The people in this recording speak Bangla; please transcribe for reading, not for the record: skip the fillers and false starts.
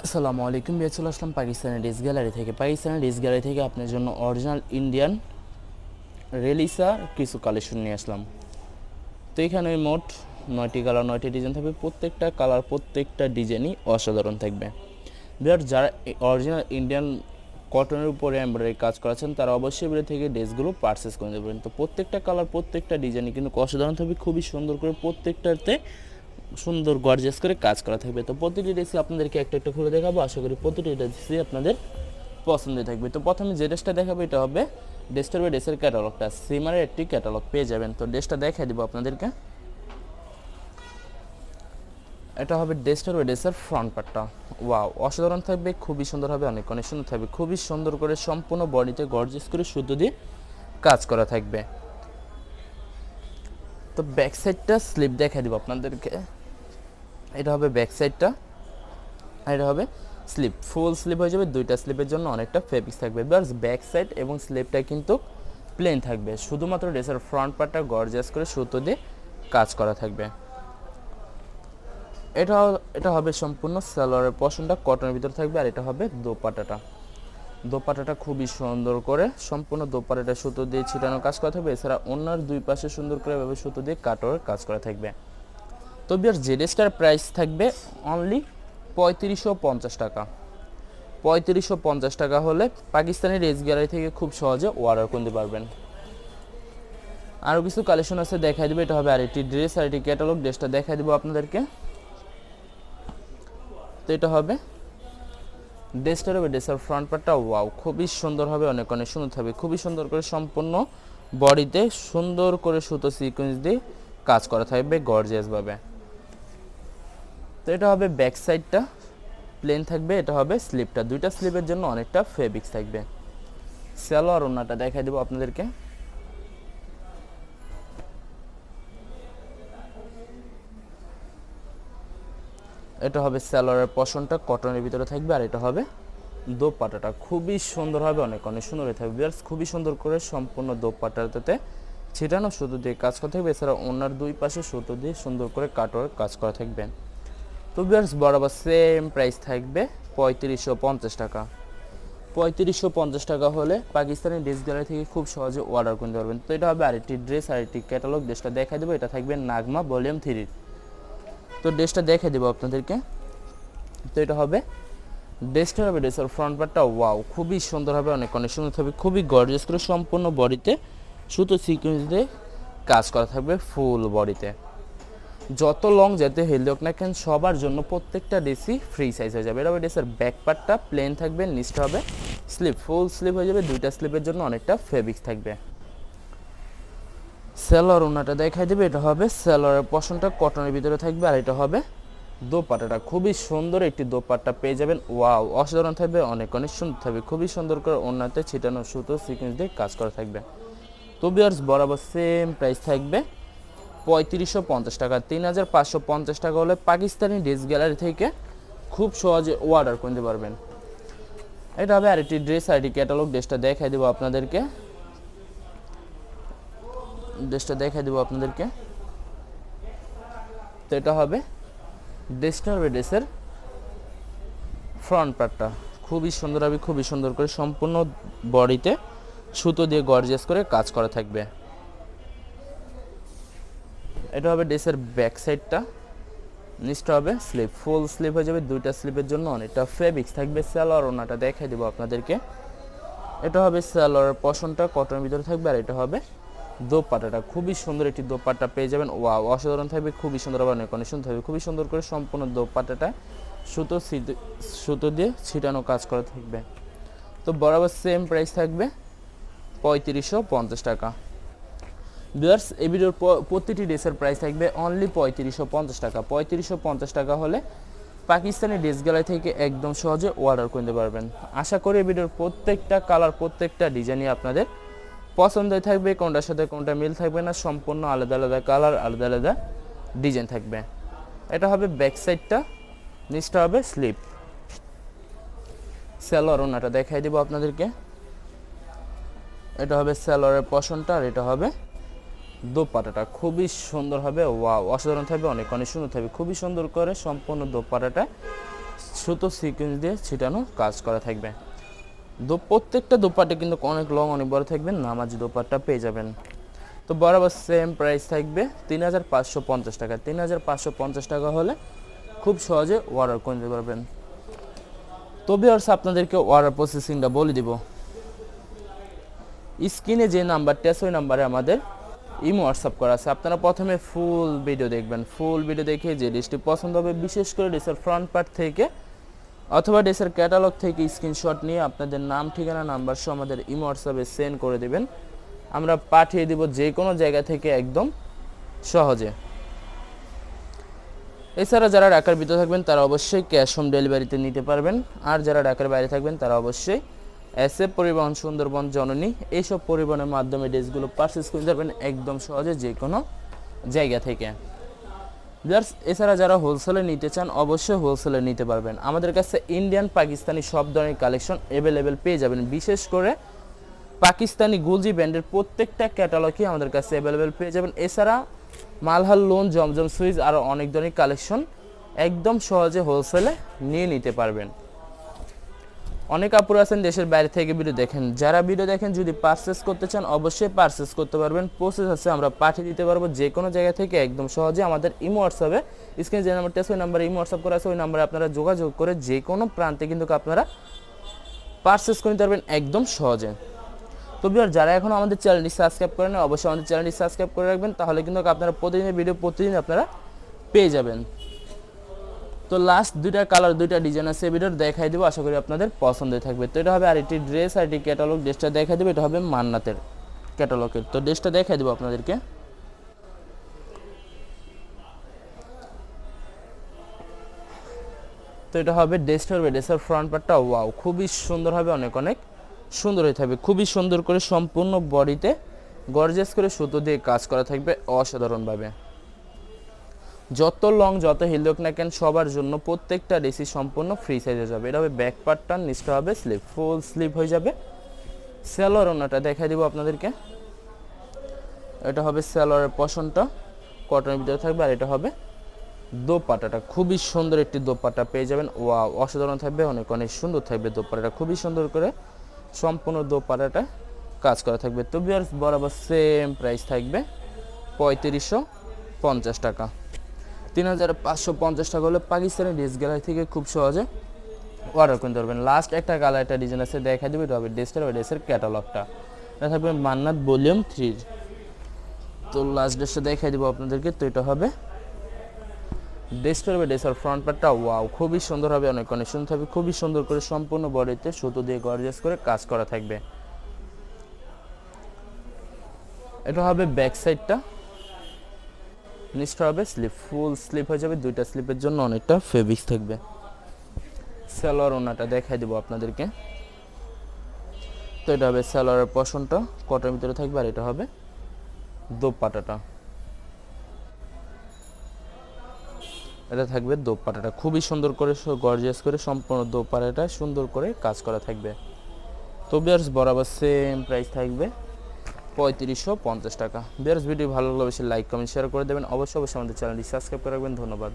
আসসালামু আলাইকুম। চলে আসলাম পাকিস্তানের ড্রেস গ্যালারি থেকে। পাকিস্তানের ড্রেস গ্যালারি থেকে আপনার জন্য অরিজিনাল ইন্ডিয়ান রেলিসা কিছু কালেকশন নিয়ে আসলাম। তো এখানে মোট 9টি কালার 9টি ডিজাইন থাকবে। প্রত্যেকটা কালার প্রত্যেকটা ডিজাইনই অসাধারণ থাকবে। বিহার যারা অরিজিনাল ইন্ডিয়ান কটনের উপরে এমব্রয়ডারি কাজ করাচ্ছেন তারা অবশ্যই বের থেকে ড্রেসগুলো পারচেস করে নেবেন। তো প্রত্যেকটা কালার প্রত্যেকটা ডিজাইনই কিন্তু অসাধারণ থাকবে, খুবই সুন্দর করে প্রত্যেকটাতে সুন্দর গর্জিয়াস করে কাজ করা থাকবে। তো প্রতিটি ড্রেসই আপনাদেরকে একটা একটা খুলে দেখাবো, আশা করি প্রতিটি ড্রেসই আপনাদের পছন্দের থাকবে। তো প্রথমে যে ড্রেসটা দেখাবো এটা হবে ড্রেসটার বা ড্রেসের ক্যাটালগটা, সিমারের একটি ক্যাটালগ পেয়ে যাবেন। তো ড্রেসটা দেখাই দিব আপনাদেরকে। এটা হবে ড্রেসটার বা ড্রেসের ফ্রন্ট পার্টটা। ওয়াও, অসাধারণ থাকবে, খুবই সুন্দর হবে, অনেক অনেক সুন্দর থাকবে, খুবই সুন্দর করে সম্পূর্ণ বডিতে গর্জিয়াস করে সুতো দিয়ে কাজ করা থাকবে। তো ব্যাক সাইডটা স্লিপ দেখাই দিব আপনাদেরকে। এটা হবে ব্যাক সাইডটা, আর এটা হবে স্লিপ, ফুল স্লিপ হয়ে যাবে। দুইটা স্লিপের জন্য অনেকটা ফেব্রিক্স থাকবে। বাস ব্যাক সাইড এবং স্লিপটা কিন্তু প্লেন থাকবে, শুধুমাত্র ড্রেসের ফ্রন্ট পার্টটা গর্জিয়াস করে সুতো দিয়ে কাজ করা থাকবে। এটা হবে সম্পূর্ণ সালোয়ারের পশনটা কটনের ভিতরে থাকবে, আর এটা হবে দোপাট্টাটা। দোপাট্টাটা খুবই সুন্দর করে সম্পূর্ণ দোপাট্টাটা সুতো দিয়ে ছিটানো কাজ করা থাকবে। এছাড়া অন্যার দুই পাশে সুন্দর করে এভাবে সুতো দিয়ে কাটওয়ার্ক কাজ করা থাকবে। তো বিয়ার যে ড্রেসটার প্রাইস থাকবে অনলি 3550 টাকা। 3550 টাকা হলে পাকিস্তানি ড্রেস গ্যালারি থেকে খুব সহজে অর্ডার করতে পারবেন। আরও কিছু কালেকশন আছে, দেখাই দেবে। এটা হবে আরেকটি ড্রেস, আরেকটি ক্যাটালগ। ড্রেসটা দেখাই দেবো আপনাদেরকে। তো এটা হবে ড্রেসটার হবে ড্রেসের ফ্রন্ট পার্টটা। ওয়াও, খুবই সুন্দর হবে, অনেক অনেক সুন্দর থাকবে, খুবই সুন্দর করে সম্পূর্ণ বডিতে সুন্দর করে সুতো সিকোয়েন্স দিয়ে কাজ করা থাকবে গর্জিয়াসভাবে। তো এটা হবে ব্যাক সাইডটা, প্লেন থাকবে। এটা হবে স্লিপটা, দুইটা স্লিপের জন্য অনেকটা ফেব্রিক্স থাকবে। সালোয়ার ওড়নাটা দেখাই দেবো আপনাদেরকে। এটা হবে সালোয়ারের পশনটা কটনের ভিতরে থাকবে, আর এটা হবে দোপাট্টাটা। খুবই সুন্দর হবে, অনেক অনেক সুন্দর থাকবে। বিয়ার্স খুবই সুন্দর করে সম্পূর্ণ দোপাট্টাটাতে ছিটানো সুতো দিয়ে কাজ করা থাকবে। এছাড়া ওনার দুই পাশে সুতো দিয়ে সুন্দর করে কাটওয়ার্ক কাজ করা থাকবে। তো বিয়ার্স বরাবর সেম প্রাইস থাকবে 3550 টাকা। 3550 টাকা হলে পাকিস্তানি ড্রেস গ্যালারি থেকে খুব সহজে অর্ডার করতে পারবেন। তো এটা হবে আরেকটি ড্রেস, আরেকটি ক্যাটালগ। ড্রেসটা দেখাই দেবো। এটা থাকবে নাগমা ভলিউম 3। তো ড্রেসটা দেখাই দেবো আপনাদেরকে। তো এটা হবে ড্রেসটা হবে ড্রেসের ফ্রন্ট পার্টটা। ওয়াও, খুবই সুন্দর হবে, অনেক অনেক সুন্দর থাকবে, খুবই গর্জিয়াস করে সম্পূর্ণ বডিতে সুতো সিকোয়েন্স দিয়ে কাজ করা থাকবে ফুল বডিতে। যত লং যেতে হেলদি হোক না কেন সবার জন্য প্রত্যেকটা ড্রেসই ফ্রি সাইজ হয়ে যাবে। এটা হবে ড্রেসের ব্যাক পার্টটা, প্লেন থাকবে, নিচটা হবে স্লিপ, ফুল স্লিপ হয়ে যাবে। দুইটা স্লিপের জন্য অনেকটা ফেব্রিক্স থাকবে। সালোয়ার ওড়নাটা দেখাই দেবে। এটা হবে সালোয়ারের পশনটা কটনের ভিতরে থাকবে, আর এটা হবে দোপাট্টাটা। খুবই সুন্দর একটি দোপাট্টা পেয়ে যাবেন। ওয়াও, অসাধারণ থাকবে, অনেক অনেক সুন্দর থাকবে, খুবই সুন্দর করে ওড়নাতে ছিটানো সুতো সিকোয়েন্স দিয়ে কাজ করা থাকবে। তো ভিউয়ার্স বরাবর সেম প্রাইস থাকবে 3550 টাকা। 3550 টাকা হলে পাকিস্তানি ড্রেস গ্যালারি থেকে খুব সহজে অর্ডার করতে পারবেন। এটা হবে আরেকটি ড্রেস, আরেকটি ক্যাটালগ। ড্রেসটা দেখাই দেবো আপনাদেরকে। তো এটা হবে ড্রেসটা হবে ড্রেসের ফ্রন্ট পার্টটা। খুবই সুন্দর হবে, খুবই সুন্দর করে সম্পূর্ণ বডিতে সুতো দিয়ে গর্জিয়াস করে কাজ করা থাকবে। এটা হবে ড্রেসের ব্যাক সাইডটা, নিচটা হবে স্লিপ, ফুল স্লিপ হয়ে যাবে। দুইটা স্লিপের জন্য অনেকটা ফেব্রিক্স থাকবে। সালোয়ার ওড়নাটা দেখাই দেবো আপনাদেরকে। এটা হবে সালোয়ারের পশনটা কটনের ভিতরে থাকবে, আর এটা হবে দোপাট্টাটা। খুবই সুন্দর একটি দোপাট্টা পেয়ে যাবেন। ওয়াও, অসাধারণ থাকবে, খুবই সুন্দর হবে, অনেক অনেক সুন্দর থাকবে, খুবই সুন্দর করে সম্পূর্ণ দোপাট্টাটা সুতো দিয়ে ছিটানো কাজ করা থাকবে। তো বরাবর সেম প্রাইস থাকবে 3550 টাকা। ভিউয়ার্স এই ভিডিওর প্রতিটি ড্রেসের প্রাইস থাকবে অনলি 3550 টাকা। 3550 টাকা হলে পাকিস্তানি ড্রেস গ্যালারি থেকে একদম সহজে অর্ডার করতে পারবেন। আশা করি এই ভিডিওর প্রত্যেকটা কালার প্রত্যেকটা ডিজাইনই আপনাদের পছন্দের থাকবে, কোনটার সাথে কোনটা মিল থাকবে না, সম্পূর্ণ আলাদা আলাদা কালার, আলাদা আলাদা ডিজাইন থাকবে। এটা হবে ব্যাক সাইডটা, নিচটা হবে স্লিপ। সালোয়ার ওড়নাটা দেখাই দেবো আপনাদেরকে। এটা হবে সালোয়ারের পশনটা, আর এটা হবে দোপাট্টাটা। খুবই সুন্দর হবে, ওয়াও, অসাধারণ থাকবে, অনেক অনেক সুন্দর থাকবে, খুবই সুন্দর করে সম্পূর্ণ দোপাট্টাটা সুতো সিকোয়েন্স দিয়ে ছিটানো কাজ করা থাকবে। প্রত্যেকটা দোপাট্টা কিন্তু অনেক লং অনেক বড় থাকবে, নামাজি দোপাট্টা পেয়ে যাবেন। তো বরাবর সেম প্রাইস থাকবে 3550 টাকা। 3550 টাকা হলে খুব সহজে অর্ডার করে নিতে পারবেন। তো ভিউয়ার্স আপনাদেরকে অর্ডার প্রসেসিংটা বলে দিব। স্ক্রিনে যে নাম্বারটি আছে ওই নাম্বারে আমাদের ইমো হোয়াটসঅ্যাপ করা আছে। আপনারা প্রথমে ফুল ভিডিও দেখবেন, ফুল ভিডিও দেখে যে ড্রেসটি পছন্দ হবে, বিশেষ করে ড্রেসের ফ্রন্ট পার্ট থেকে অথবা ড্রেসের ক্যাটালগ থেকে স্ক্রিনশট নিয়ে আপনাদের নাম ঠিকানা নাম্বার সহ আমাদের ইমো হোয়াটসঅ্যাপে সেন্ড করে দেবেন। আমরা পাঠিয়ে দিব যে কোনো জায়গা থেকে একদম সহজে। এছাড়া যারা ঢাকার ভিতরে থাকবেন তারা অবশ্যই ক্যাশ হোম ডেলিভারিতে নিতে পারবেন, আর যারা ঢাকার বাইরে থাকবেন তারা অবশ্যই এসএফ পরিবহন, সুন্দরবন, জননী এইসব পরিবহনের মাধ্যমে ড্রেসগুলো পারচেস করতে পারবেন একদম সহজে যে কোনো জায়গা থেকে। এছাড়া যারা হোলসেলে নিতে চান অবশ্যই হোলসেলে নিতে পারবেন। আমাদের কাছে ইন্ডিয়ান পাকিস্তানি সব ধরনের কালেকশন অ্যাভেলেবেল পেয়ে যাবেন। বিশেষ করে পাকিস্তানি গুলজি ব্র্যান্ডের প্রত্যেকটা ক্যাটালগই আমাদের কাছে অ্যাভেলেবেল পেয়ে যাবেন। এছাড়া মালহাল, লোন, জমজম সুইচ আরও অনেক ধরনের কালেকশন একদম সহজে হোলসেলে নিয়ে নিতে পারবেন। অনেক আপুরা আছেন দেশের বাইরে থেকে ভিডিও দেখেন, যারা ভিডিও দেখেন যদি পারচেস করতে চান অবশ্যই পারচেস করতে পারবেন। প্রসেস আছে, আমরা পাঠিয়ে দিতে পারবো যে কোনো জায়গা থেকে একদম সহজে। আমাদের ইমো হোয়াটসঅ্যাপে স্ক্রিনে যে নাম্বারটি আছে ওই নাম্বারে ইমো হোয়াটসঅ্যাপ করা আছে, ওই নাম্বারে আপনারা যোগাযোগ করে যে কোনো প্রান্তে কিন্তু আপনারা পারচেস করে নিতে পারবেন একদম সহজে। তো ভিউয়ার যারা এখন আমাদের চ্যানেলটি সাবস্ক্রাইব করেন অবশ্যই আমাদের চ্যানেলটি সাবস্ক্রাইব করে রাখবেন, তাহলে কিন্তু আপনারা প্রতিদিনের ভিডিও প্রতিদিন আপনারা পেয়ে যাবেন। তো লাস্ট দুইটা কালার দুইটা ডিজাইন আছে ভিডিওর দেখাই দেবো, আশা করি আপনাদের পছন্দের থাকবে। তো এটা হবে আরেকটি ড্রেস, আরেকটি ক্যাটালগ। ড্রেসটা দেখাই দেবো, এটা হবে মান্নাতের ক্যাটালগের। তো ড্রেসটা দেখাই দেবো আপনাদেরকে। তো এটা হবে ড্রেসটা, হবে ড্রেসের ফ্রন্ট পার্টটা ওয়াও খুবই সুন্দর হবে, অনেক অনেক সুন্দর হয়ে থাকবে। খুবই সুন্দর করে সম্পূর্ণ বডিতে গর্জিয়াস করে সুতো দিয়ে কাজ করা থাকবে অসাধারণভাবে। যত লং যত হিল হোক না কেন সবার জন্য প্রত্যেকটা ড্রেসই সম্পূর্ণ ফ্রি সাইজে যাবে। এটা হবে ব্যাক পার্টটা, নিচটা হবে স্লিভ, ফুল স্লিভ হয়ে যাবে। সালোয়ার ওনাটা দেখাই দিব আপনাদেরকে। এটা হবে সালোয়ারের পশনটা, কটনের ভিতরে থাকবে। আর এটা হবে দোপাট্টাটা, খুবই সুন্দর একটি দোপাট্টা পেয়ে যাবেন। ওয়াও অসাধারণ থাকবে, অনেক অনেক সুন্দর থাকবে দোপাট্টাটা, খুবই সুন্দর করে সম্পূর্ণ দোপাট্টাটা কাজ করা থাকবে। তো ভিউয়ার্স বরাবর সেম প্রাইস থাকবে 3550 টাকা। 3550 টাকা হলে পাকিস্তানি ড্রেস গ্যালারি থেকে খুব সহজে অর্ডার করতে পারবেন। লাস্ট একটা কালার একটা ডিজাইন আছে দেখা দেবে, এটা হবে ড্রেসটার ওই ড্রেসের ক্যাটালগটা। এটা থাকবে মান্নাত ভলিউম 3। তো লাস্ট ড্রেসটা দেখাই দেবো আপনাদেরকে। তো এটা হবে ড্রেসটার ওই ড্রেসের ফ্রন্ট পার্টটা ওয়াও খুবই সুন্দর হবে, অনেক অনেক সুন্দর থাকবে। খুবই সুন্দর করে সম্পূর্ণ বডিতে সুতো দিয়ে গর্জিয়াস করে কাজ করা থাকবে। এটা হবে ব্যাক সাইডটা, নিচটা হবে স্লিপ, ফুল স্লিপ হয়ে যাবে। দুইটা স্লিপের জন্য অনেকটা ফেব্রিক্স থাকবে। সালোয়ার ওনাটা দেখাই দেবো আপনাদেরকে। তো এটা হবে সালোয়ারের পশনটা, কটনের ভিতরে থাকবে। আর এটা হবে দোপাট্টাটা, এটা থাকবে দোপাট্টাটা খুবই সুন্দর করে গর্জিয়াস করে সম্পূর্ণ দোপাট্টাটা সুন্দর করে কাজ করা থাকবে। তো ভিউয়ার্স বরাবর সেম প্রাইস থাকবে 3550 টাকা। ভিউয়ার্স ভিডিও ভালো লাগলে অবশ্যই লাইক কমেন্ট শেয়ার করে দেবেন। অবশ্যই আমাদের চ্যানেলটি সাবস্ক্রাইব করে রাখবেন। ধন্যবাদ।